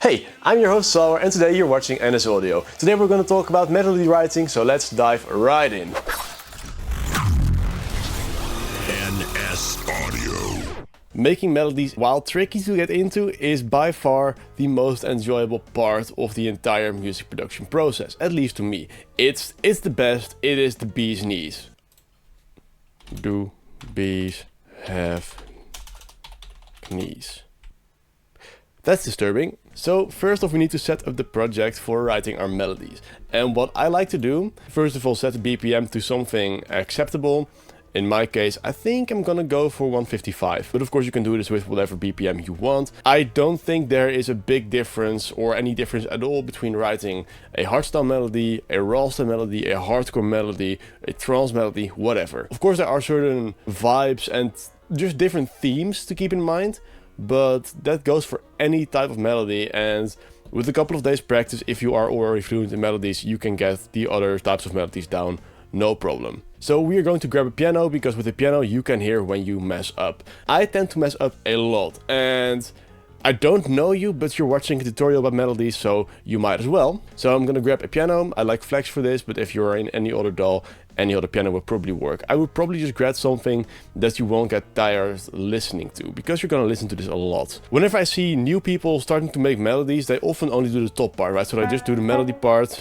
Hey, I'm your host Sauer and today you're watching NS Audio. Today we're going to talk about melody writing, so let's dive right in. NS Audio. Making melodies, while tricky to get into, is by far the most enjoyable part of the entire music production process, at least to me. It's the best, it is the bee's knees. Do bees have knees? That's disturbing. So first off, we need to set up the project for writing our melodies. And what I like to do, first of all, set the BPM to something acceptable. In my case, I think I'm gonna go for 155. But of course you can do this with whatever BPM you want. I don't think there is a big difference or any difference at all between writing a hardstyle melody, a rawstyle melody, a hardcore melody, a trance melody, whatever. Of course there are certain vibes and just different themes to keep in mind. But that goes for any type of melody, and with a couple of days practice, if you are already fluent in melodies, you can get the other types of melodies down, no problem. So we are going to grab a piano, because with a piano you can hear when you mess up. I tend to mess up a lot, and I don't know you, but you're watching a tutorial about melodies, so you might as well. So I'm gonna grab a piano. I like Flex for this, but if you're in any other DAW, any other piano will probably work. I would probably just grab something that you won't get tired listening to, because you're gonna listen to this a lot. Whenever I see new people starting to make melodies, they often only do the top part, right? So they just do the melody part,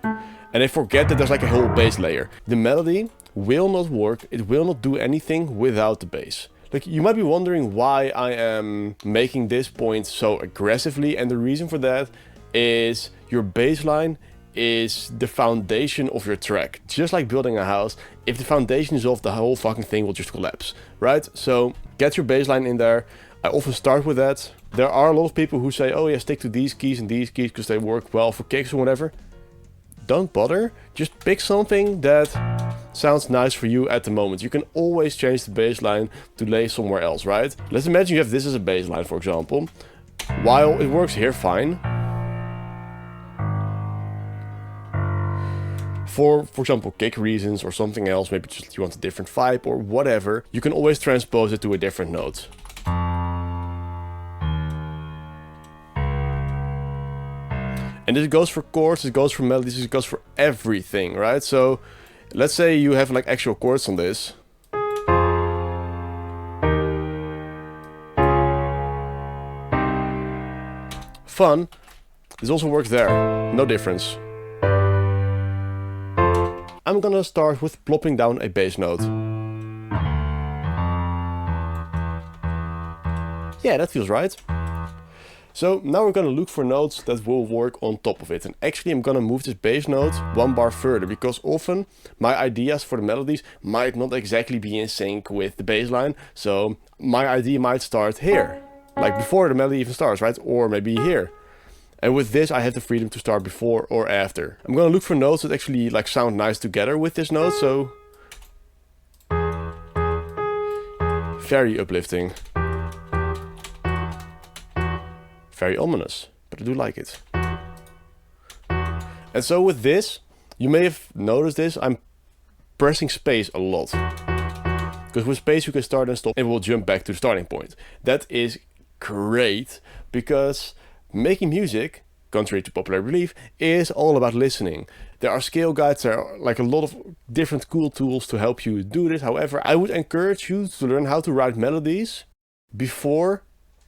and they forget that there's like a whole bass layer. The melody will not work, it will not do anything without the bass. Like, you might be wondering why I am making this point so aggressively, and the reason for that is your bass line is the foundation of your track. Just like building a house, if the foundation is off, the whole fucking thing will just collapse, right? So get your bass line in there. I often start with that. There are a lot of people who say, oh yeah, stick to these keys and these keys because they work well for kicks or whatever. Don't bother, just pick something that sounds nice for you at the moment. You can always change the bass line to lay somewhere else, right? Let's imagine you have this as a bass line, for example. While it works here fine, for example, kick reasons or something else, maybe just you want a different vibe or whatever, you can always transpose it to a different note. And this goes for chords, it goes for melodies, it goes for everything, right? So let's say you have like actual chords on this. Fun. This also works there, no difference. I'm gonna start with plopping down a bass note. Yeah, that feels right. So now we're gonna look for notes that will work on top of it. And actually I'm gonna move this bass note one bar further, because often my ideas for the melodies might not exactly be in sync with the bass line. So my idea might start here, like before the melody even starts, right? Or maybe here. And with this I have the freedom to start before or after. I'm gonna look for notes that actually like sound nice together with this note, so very uplifting. Very ominous, but I do like it. And so with this, you may have noticed this, I'm pressing space a lot. Because with space you can start and stop and it will jump back to the starting point. That is great, because making music, contrary to popular belief, is all about listening. There are scale guides, there are like a lot of different cool tools to help you do this. However, I would encourage you to learn how to write melodies before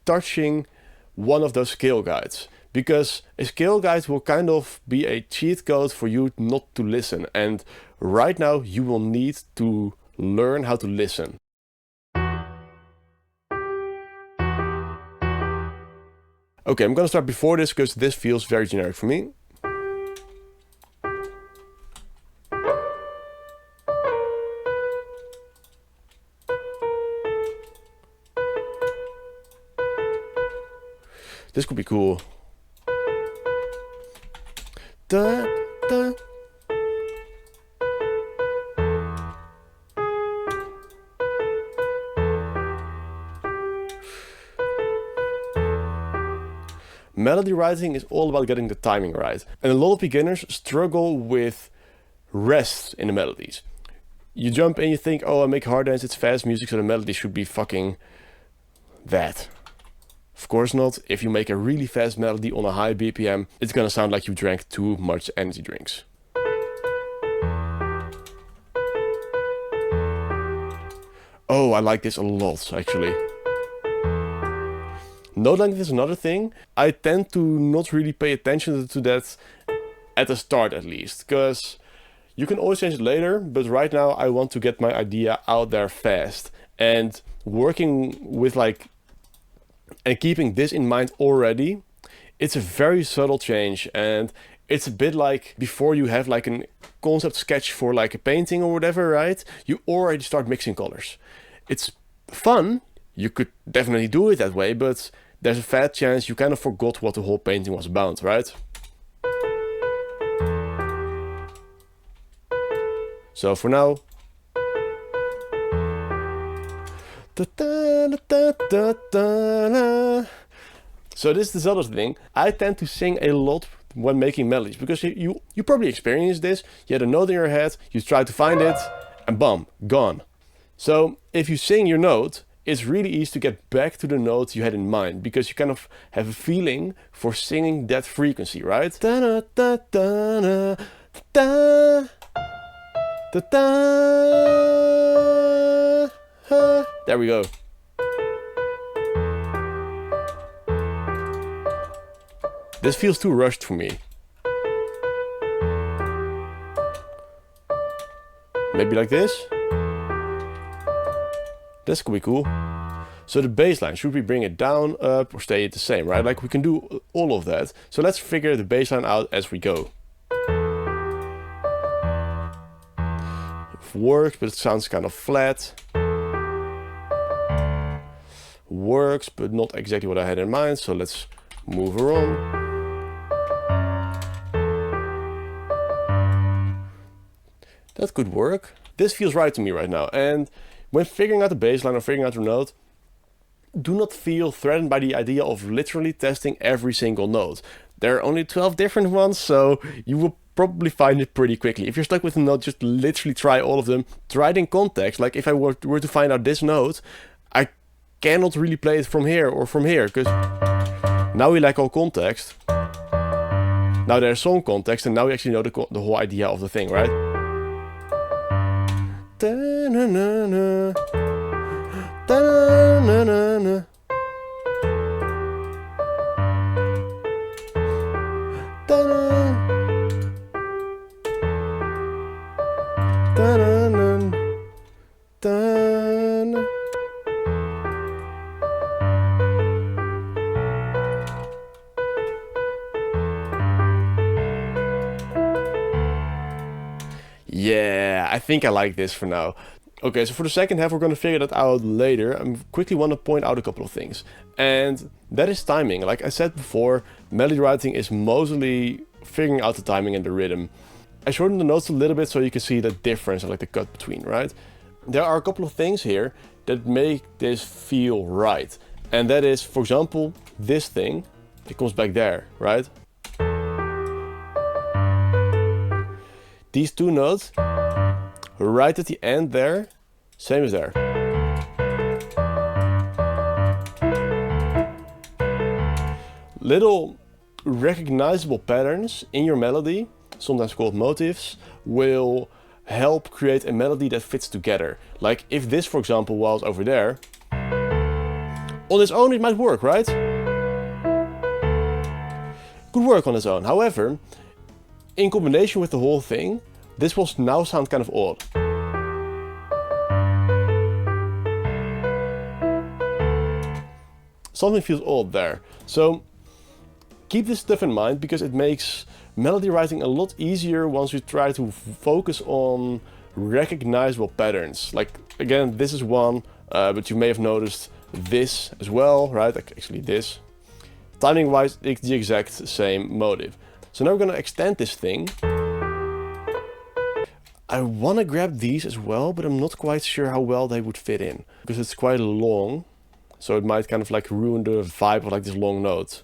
touching one of those scale guides, because a scale guide will kind of be a cheat code for you not to listen, and right now you will need to learn how to listen. Okay, I'm gonna start before this because this feels very generic for me. This could be cool. Da, da. Melody writing is all about getting the timing right. And a lot of beginners struggle with rest in the melodies. You jump in, you think, oh, I make hard dance, it's fast music, so the melody should be fucking that. Of course not. If you make a really fast melody on a high BPM, it's gonna sound like you drank too much energy drinks. Oh, I like this a lot, actually. Note length is another thing. I tend to not really pay attention to that at the start, at least, because you can always change it later, but right now I want to get my idea out there fast. And working with and keeping this in mind already, it's a very subtle change, and it's a bit like before you have like a concept sketch for like a painting or whatever, right? You already start mixing colors. It's fun, you could definitely do it that way, but there's a fat chance you kind of forgot what the whole painting was about, right? So for now, so this is this other thing. I tend to sing a lot when making melodies, because you probably experienced this. You had a note in your head, you try to find it, and bam, gone. So if you sing your note, it's really easy to get back to the note you had in mind, because you kind of have a feeling for singing that frequency, right? There we go. This feels too rushed for me. Maybe like this? This could be cool. So the bass line, should we bring it down, up, or stay it the same, right? Like we can do all of that. So let's figure the bass line out as we go. It works, but it sounds kind of flat. Works, but not exactly what I had in mind. So let's move her on. That could work. This feels right to me right now. And when figuring out the bass line or figuring out the note, do not feel threatened by the idea of literally testing every single note. There are only 12 different ones, so you will probably find it pretty quickly. If you're stuck with a note, just literally try all of them. Try it in context. Like if I were to find out this note, I cannot really play it from here or from here, because now we lack all context. Now there's some context, and now we actually know the whole idea of the thing, right? Da-na-na-na. Da-na-na-na. Da-na. Da-na-na. Da-na. Yeah, I think I like this for now. Okay, so for the second half, we're going to figure that out later. I quickly want to point out a couple of things. And that is timing. Like I said before, melody writing is mostly figuring out the timing and the rhythm. I shortened the notes a little bit so you can see the difference, like the cut between, right? There are a couple of things here that make this feel right. And that is, for example, this thing. It comes back there, right? These two notes, right at the end there, same as there. Little recognizable patterns in your melody, sometimes called motifs, will help create a melody that fits together. Like if this, for example, was over there, on its own it might work, right? Could work on its own. However, in combination with the whole thing, this will now sound kind of odd. Something feels odd there. So keep this stuff in mind, because it makes melody writing a lot easier once you try to focus on recognizable patterns. Like again, this is one, but you may have noticed this as well, right? Like actually this. Timing wise, it's the exact same motive. So now we're gonna extend this thing. I wanna grab these as well, but I'm not quite sure how well they would fit in, because it's quite long. So it might kind of like ruin the vibe of like this long note.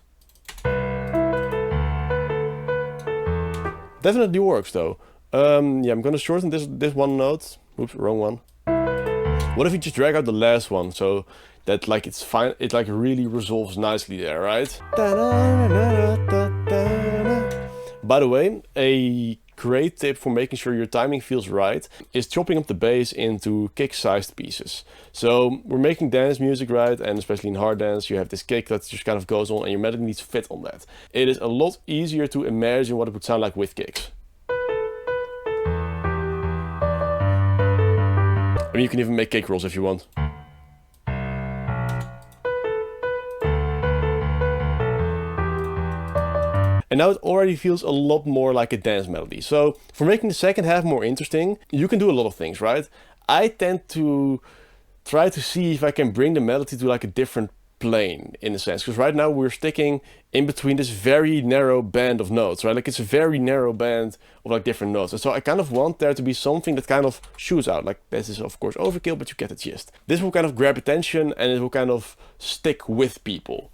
Definitely works though. Yeah, I'm gonna shorten this one note. Oops, wrong one. What if you just drag out the last one? So that like it's fine, it like really resolves nicely there, right? By the way, a great tip for making sure your timing feels right is chopping up the bass into kick-sized pieces. So we're making dance music, right? And especially in hard dance, you have this kick that just kind of goes on and your melody needs to fit on that. It is a lot easier to imagine what it would sound like with kicks. I mean, you can even make kick rolls if you want. And now it already feels a lot more like a dance melody. So for making the second half more interesting, you can do a lot of things, right? I tend to try to see if I can bring the melody to like a different plane in a sense. Because right now we're sticking in between this very narrow band of notes, right? Like it's a very narrow band of like different notes. And so I kind of want there to be something that kind of shoots out. Like this is of course overkill, but you get the gist. This will kind of grab attention and it will kind of stick with people.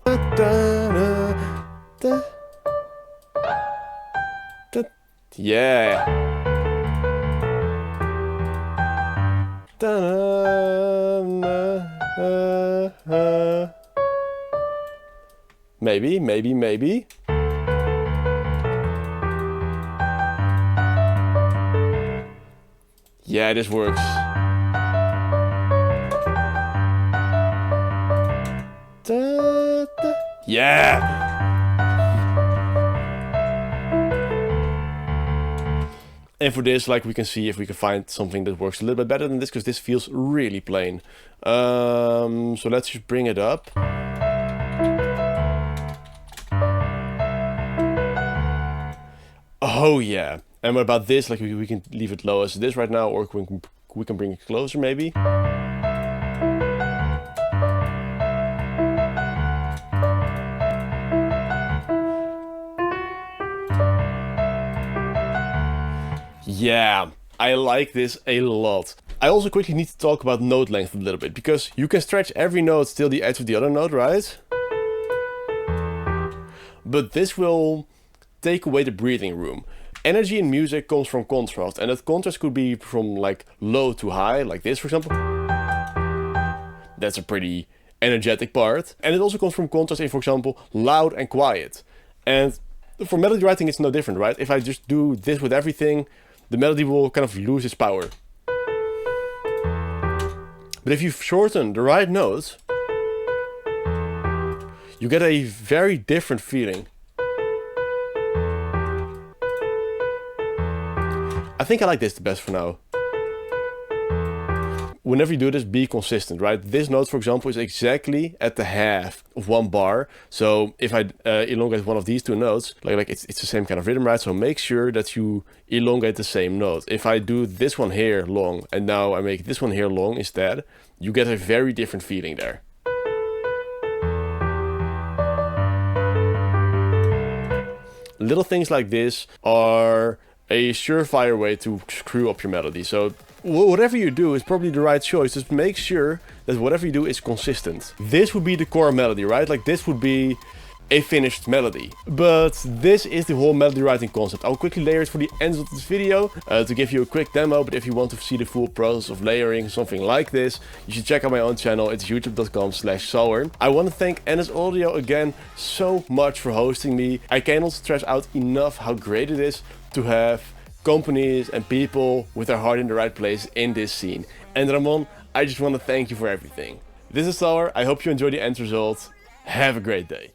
Yeah. Maybe. Yeah, this works. Yeah. And for this, like, we can see if we can find something that works a little bit better than this, because this feels really plain. So let's just bring it up. Oh yeah. And what about this? Like, we can leave it low as it is right now, or we can bring it closer maybe. Yeah, I like this a lot. I also quickly need to talk about note length a little bit, because you can stretch every note till the edge of the other note, right? But this will take away the breathing room. Energy in music comes from contrast, and that contrast could be from like low to high, like this for example. That's a pretty energetic part. And it also comes from contrast in, for example, loud and quiet. And for melody writing it's no different, right? If I just do this with everything, the melody will kind of lose its power. But if you shorten the right notes, you get a very different feeling. I think I like this the best for now. Whenever you do this, be consistent, right? This note, for example, is exactly at the half of one bar. So if I elongate one of these two notes, like it's the same kind of rhythm, right? So make sure that you elongate the same note. If I do this one here long, and now I make this one here long instead, you get a very different feeling there. Little things like this are a surefire way to screw up your melody. So whatever you do is probably the right choice. Just make sure that whatever you do is consistent. This would be the core melody, right? Like this would be a finished melody. But this is the whole melody writing concept. I'll quickly layer it for the end of this video to give you a quick demo. But if you want to see the full process of layering something like this, you should check out my own channel. It's youtube.com/Sauer. I want to thank NS Audio again so much for hosting me. I cannot stress out enough how great it is to have companies and people with their heart in the right place in this scene. And Ramon, I just want to thank you for everything. This is Sauer. I hope you enjoyed the end result. Have a great day.